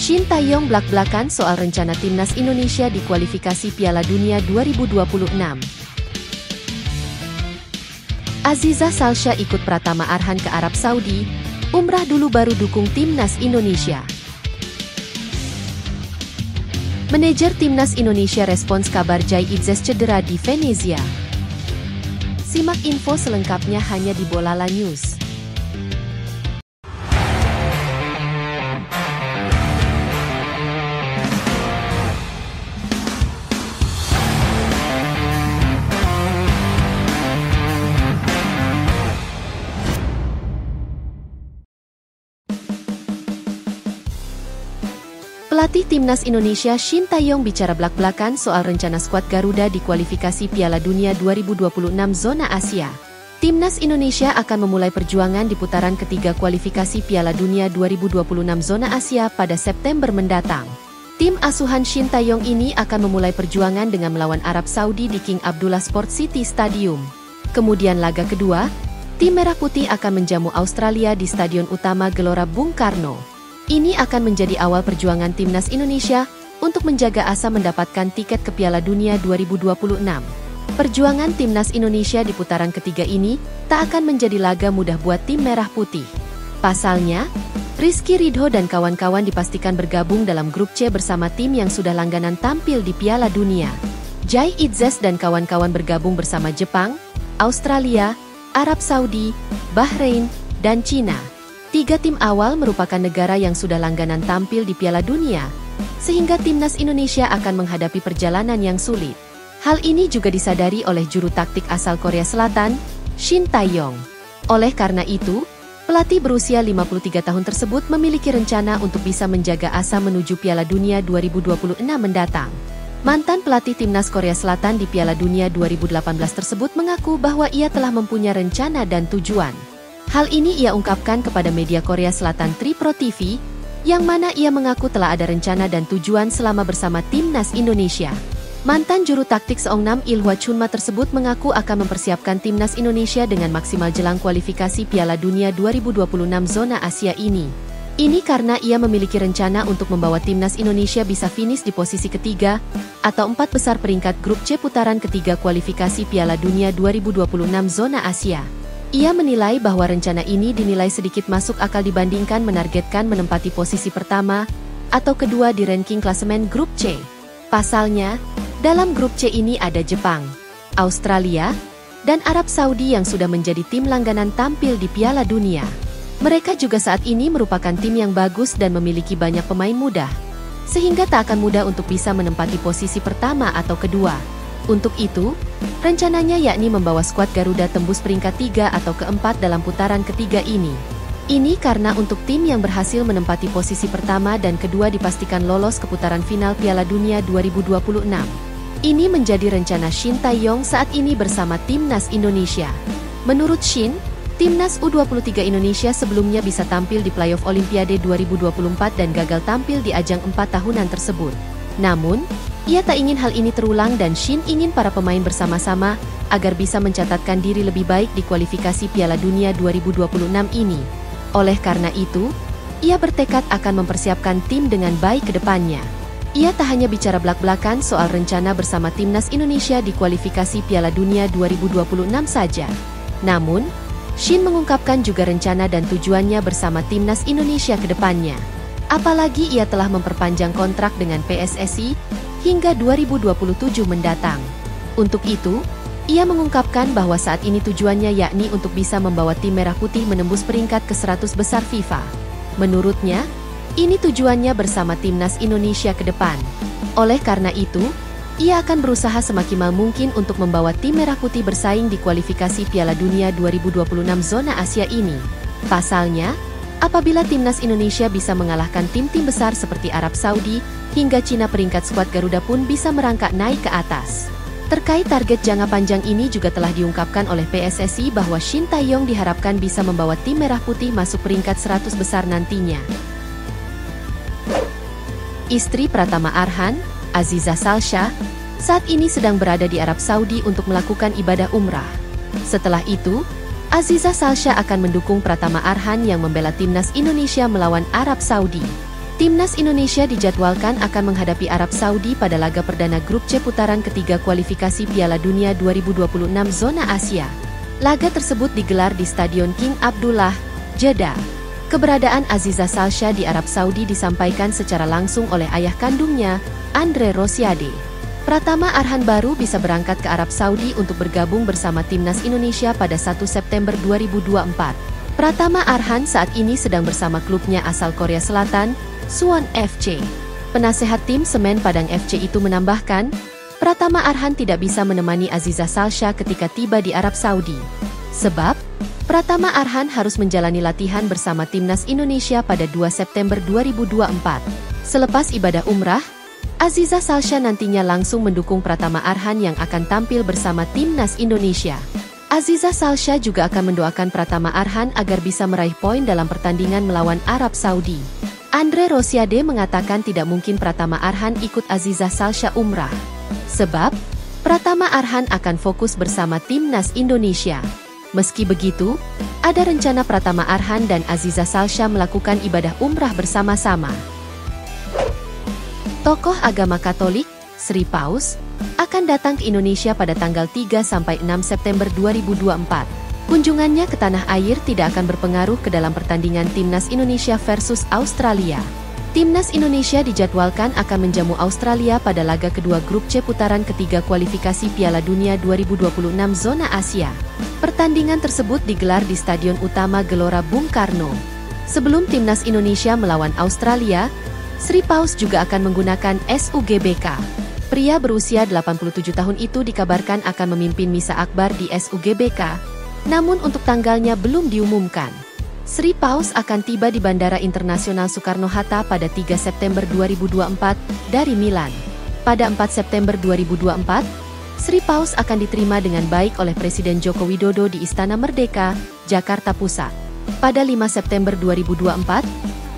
Shin Tae-yong blak-blakan soal rencana timnas Indonesia di kualifikasi Piala Dunia 2026. Aziza Salsha ikut Pratama Arhan ke Arab Saudi, umrah dulu baru dukung timnas Indonesia. Manajer timnas Indonesia respons kabar Jai Idzes cedera di Venezia. Simak info selengkapnya hanya di Bolala News. Pelatih timnas Indonesia Shin Tae-yong bicara blak-blakan soal rencana skuad Garuda di kualifikasi Piala Dunia 2026 zona Asia. Timnas Indonesia akan memulai perjuangan di putaran ketiga kualifikasi Piala Dunia 2026 zona Asia pada September mendatang. Tim asuhan Shin Tae-yong ini akan memulai perjuangan dengan melawan Arab Saudi di King Abdullah Sport City Stadium. Kemudian laga kedua, tim Merah Putih akan menjamu Australia di Stadion Utama Gelora Bung Karno. Ini akan menjadi awal perjuangan timnas Indonesia untuk menjaga asa mendapatkan tiket ke Piala Dunia 2026. Perjuangan timnas Indonesia di putaran ketiga ini tak akan menjadi laga mudah buat tim Merah Putih. Pasalnya, Rizky Ridho dan kawan-kawan dipastikan bergabung dalam grup C bersama tim yang sudah langganan tampil di Piala Dunia. Jai Idzes dan kawan-kawan bergabung bersama Jepang, Australia, Arab Saudi, Bahrain, dan Cina. Tiga tim awal merupakan negara yang sudah langganan tampil di Piala Dunia, sehingga timnas Indonesia akan menghadapi perjalanan yang sulit. Hal ini juga disadari oleh juru taktik asal Korea Selatan, Shin Tae-yong. Oleh karena itu, pelatih berusia 53 tahun tersebut memiliki rencana untuk bisa menjaga asa menuju Piala Dunia 2026 mendatang. Mantan pelatih timnas Korea Selatan di Piala Dunia 2018 tersebut mengaku bahwa ia telah mempunyai rencana dan tujuan. Hal ini ia ungkapkan kepada media Korea Selatan Tripro TV, yang mana ia mengaku telah ada rencana dan tujuan selama bersama timnas Indonesia. Mantan juru taktik Seongnam Ilhwa Chunma tersebut mengaku akan mempersiapkan timnas Indonesia dengan maksimal jelang kualifikasi Piala Dunia 2026 zona Asia ini. Ini karena ia memiliki rencana untuk membawa timnas Indonesia bisa finish di posisi ketiga atau 4 besar peringkat grup C putaran ketiga kualifikasi Piala Dunia 2026 zona Asia. Ia menilai bahwa rencana ini dinilai sedikit masuk akal dibandingkan menargetkan menempati posisi pertama atau kedua di ranking klasemen grup C. Pasalnya, dalam grup C ini ada Jepang, Australia, dan Arab Saudi yang sudah menjadi tim langganan tampil di Piala Dunia. Mereka juga saat ini merupakan tim yang bagus dan memiliki banyak pemain muda, sehingga tak akan mudah untuk bisa menempati posisi pertama atau kedua. Untuk itu, rencananya yakni membawa skuad Garuda tembus peringkat 3 atau keempat dalam putaran ketiga ini. Ini karena untuk tim yang berhasil menempati posisi pertama dan kedua dipastikan lolos ke putaran final Piala Dunia 2026. Ini menjadi rencana Shin Tae-yong saat ini bersama timnas Indonesia. Menurut Shin, timnas U23 Indonesia sebelumnya bisa tampil di playoff Olimpiade 2024 dan gagal tampil di ajang 4 tahunan tersebut. Namun, ia tak ingin hal ini terulang dan Shin ingin para pemain bersama-sama agar bisa mencatatkan diri lebih baik di kualifikasi Piala Dunia 2026 ini. Oleh karena itu, ia bertekad akan mempersiapkan tim dengan baik ke depannya. Ia tak hanya bicara blak-blakan soal rencana bersama timnas Indonesia di kualifikasi Piala Dunia 2026 saja. Namun, Shin mengungkapkan juga rencana dan tujuannya bersama timnas Indonesia ke depannya. Apalagi ia telah memperpanjang kontrak dengan PSSI hingga 2027 mendatang. Untuk itu, ia mengungkapkan bahwa saat ini tujuannya yakni untuk bisa membawa tim Merah Putih menembus peringkat ke 100 besar FIFA. Menurutnya, ini tujuannya bersama timnas Indonesia ke depan. Oleh karena itu, ia akan berusaha semaksimal mungkin untuk membawa tim Merah Putih bersaing di kualifikasi Piala Dunia 2026 zona Asia ini. Pasalnya, apabila timnas Indonesia bisa mengalahkan tim-tim besar seperti Arab Saudi, hingga Cina, peringkat skuad Garuda pun bisa merangkak naik ke atas. Terkait target jangka panjang ini juga telah diungkapkan oleh PSSI bahwa Shin Tae-yong diharapkan bisa membawa tim Merah Putih masuk peringkat 100 besar nantinya. Istri Pratama Arhan, Aziza Salsha, saat ini sedang berada di Arab Saudi untuk melakukan ibadah umrah. Setelah itu, Aziza Salsha akan mendukung Pratama Arhan yang membela timnas Indonesia melawan Arab Saudi. Timnas Indonesia dijadwalkan akan menghadapi Arab Saudi pada laga perdana grup C putaran ketiga kualifikasi Piala Dunia 2026 zona Asia. Laga tersebut digelar di Stadion King Abdullah, Jeddah. Keberadaan Aziza Salsha di Arab Saudi disampaikan secara langsung oleh ayah kandungnya, Andre Rosiade. Pratama Arhan baru bisa berangkat ke Arab Saudi untuk bergabung bersama Timnas Indonesia pada 1 September 2024. Pratama Arhan saat ini sedang bersama klubnya asal Korea Selatan, Suwon FC. Penasehat tim Semen Padang FC itu menambahkan, Pratama Arhan tidak bisa menemani Aziza Salsha ketika tiba di Arab Saudi. Sebab, Pratama Arhan harus menjalani latihan bersama Timnas Indonesia pada 2 September 2024. Selepas ibadah umrah, Aziza Salsha nantinya langsung mendukung Pratama Arhan yang akan tampil bersama Timnas Indonesia. Aziza Salsha juga akan mendoakan Pratama Arhan agar bisa meraih poin dalam pertandingan melawan Arab Saudi. Andre Rosiade mengatakan tidak mungkin Pratama Arhan ikut Aziza Salsha umrah. Sebab, Pratama Arhan akan fokus bersama Timnas Indonesia. Meski begitu, ada rencana Pratama Arhan dan Aziza Salsha melakukan ibadah umrah bersama-sama. Tokoh agama Katolik, Sri Paus, akan datang ke Indonesia pada tanggal 3-6 September 2024. Kunjungannya ke tanah air tidak akan berpengaruh ke dalam pertandingan Timnas Indonesia versus Australia. Timnas Indonesia dijadwalkan akan menjamu Australia pada laga kedua grup C putaran ketiga kualifikasi Piala Dunia 2026 zona Asia. Pertandingan tersebut digelar di Stadion Utama Gelora Bung Karno. Sebelum Timnas Indonesia melawan Australia, Sri Paus juga akan menggunakan SUGBK. Pria berusia 87 tahun itu dikabarkan akan memimpin misa akbar di SUGBK, namun untuk tanggalnya belum diumumkan. Sri Paus akan tiba di Bandara Internasional Soekarno-Hatta pada 3 September 2024 dari Milan. Pada 4 September 2024, Sri Paus akan diterima dengan baik oleh Presiden Joko Widodo di Istana Merdeka, Jakarta Pusat. Pada 5 September 2024,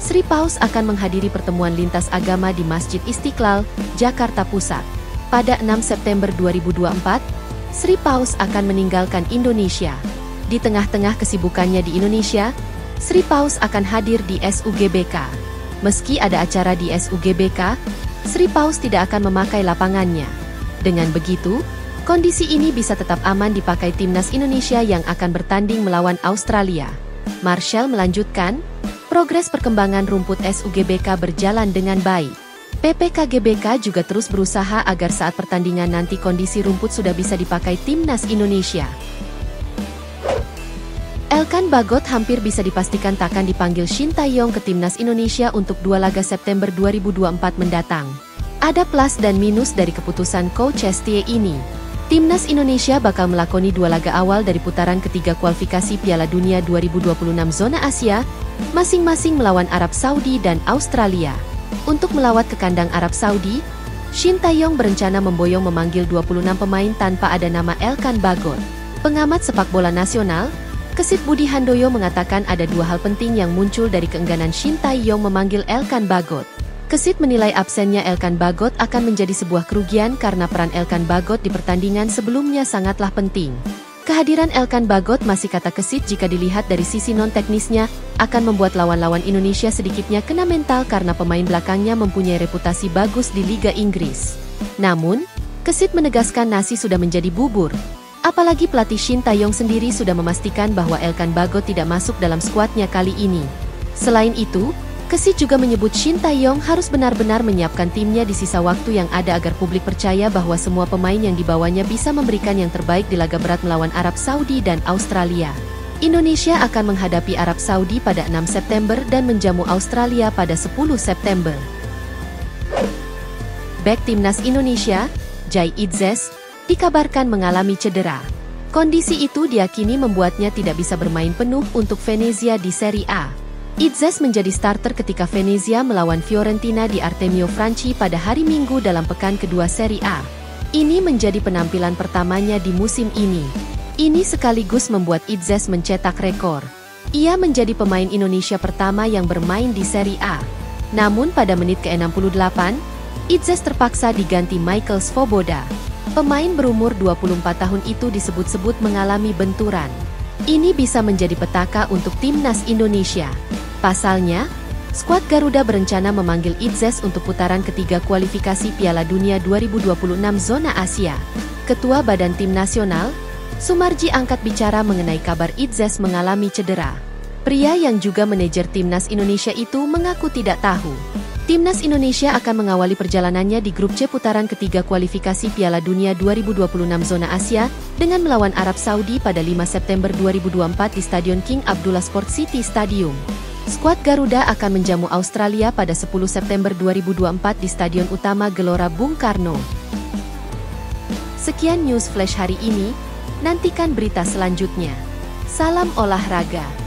Sri Paus akan menghadiri pertemuan lintas agama di Masjid Istiqlal, Jakarta Pusat. Pada 6 September 2024, Sri Paus akan meninggalkan Indonesia. Di tengah-tengah kesibukannya di Indonesia, Sri Paus akan hadir di SUGBK. Meski ada acara di SUGBK, Sri Paus tidak akan memakai lapangannya. Dengan begitu, kondisi ini bisa tetap aman dipakai Timnas Indonesia yang akan bertanding melawan Australia. Marshall melanjutkan, progres perkembangan rumput SUGBK berjalan dengan baik. PPKGBK juga terus berusaha agar saat pertandingan nanti kondisi rumput sudah bisa dipakai Timnas Indonesia. Elkan Bagot hampir bisa dipastikan takkan dipanggil Shin Tae-yong ke Timnas Indonesia untuk 2 laga September 2024 mendatang. Ada plus dan minus dari keputusan Coach Stie ini. Timnas Indonesia bakal melakoni 2 laga awal dari putaran ketiga kualifikasi Piala Dunia 2026 zona Asia, masing-masing melawan Arab Saudi dan Australia. Untuk melawat ke kandang Arab Saudi, Shin Tae-yong berencana memboyong memanggil 26 pemain tanpa ada nama Elkan Bagot. Pengamat sepak bola nasional, Kesit Budi Handoyo mengatakan ada 2 hal penting yang muncul dari keengganan Shin Tae-yong memanggil Elkan Bagot. Kesit menilai absennya Elkan Bagot akan menjadi sebuah kerugian karena peran Elkan Bagot di pertandingan sebelumnya sangatlah penting. Kehadiran Elkan Bagot masih kata Kesit jika dilihat dari sisi non-teknisnya, akan membuat lawan-lawan Indonesia sedikitnya kena mental karena pemain belakangnya mempunyai reputasi bagus di Liga Inggris. Namun, Kesit menegaskan nasi sudah menjadi bubur. Apalagi pelatih Shin Tae-yong sendiri sudah memastikan bahwa Elkan Bagot tidak masuk dalam skuadnya kali ini. Selain itu, Kesit juga menyebut Shin Tae-yong harus benar-benar menyiapkan timnya di sisa waktu yang ada agar publik percaya bahwa semua pemain yang dibawanya bisa memberikan yang terbaik di laga berat melawan Arab Saudi dan Australia. Indonesia akan menghadapi Arab Saudi pada 6 September dan menjamu Australia pada 10 September. Bek Timnas Indonesia, Jai Idzes, dikabarkan mengalami cedera. Kondisi itu diyakini membuatnya tidak bisa bermain penuh untuk Venezia di Serie A. Idzes menjadi starter ketika Venezia melawan Fiorentina di Artemio Franchi pada hari Minggu dalam pekan kedua Serie A. Ini menjadi penampilan pertamanya di musim ini. Ini sekaligus membuat Idzes mencetak rekor. Ia menjadi pemain Indonesia pertama yang bermain di Serie A. Namun pada menit ke-68, Idzes terpaksa diganti Michael Svoboda. Pemain berumur 24 tahun itu disebut-sebut mengalami benturan. Ini bisa menjadi petaka untuk Timnas Indonesia. Pasalnya, Skuad Garuda berencana memanggil Itzes untuk putaran ketiga kualifikasi Piala Dunia 2026 Zona Asia. Ketua Badan Tim Nasional, Sumarji angkat bicara mengenai kabar Itzes mengalami cedera. Pria yang juga manajer Timnas Indonesia itu mengaku tidak tahu. Timnas Indonesia akan mengawali perjalanannya di grup C putaran ketiga kualifikasi Piala Dunia 2026 Zona Asia dengan melawan Arab Saudi pada 5 September 2024 di Stadion King Abdullah Sport City Stadium. Skuad Garuda akan menjamu Australia pada 10 September 2024 di Stadion Utama Gelora Bung Karno. Sekian news flash hari ini, nantikan berita selanjutnya. Salam olahraga.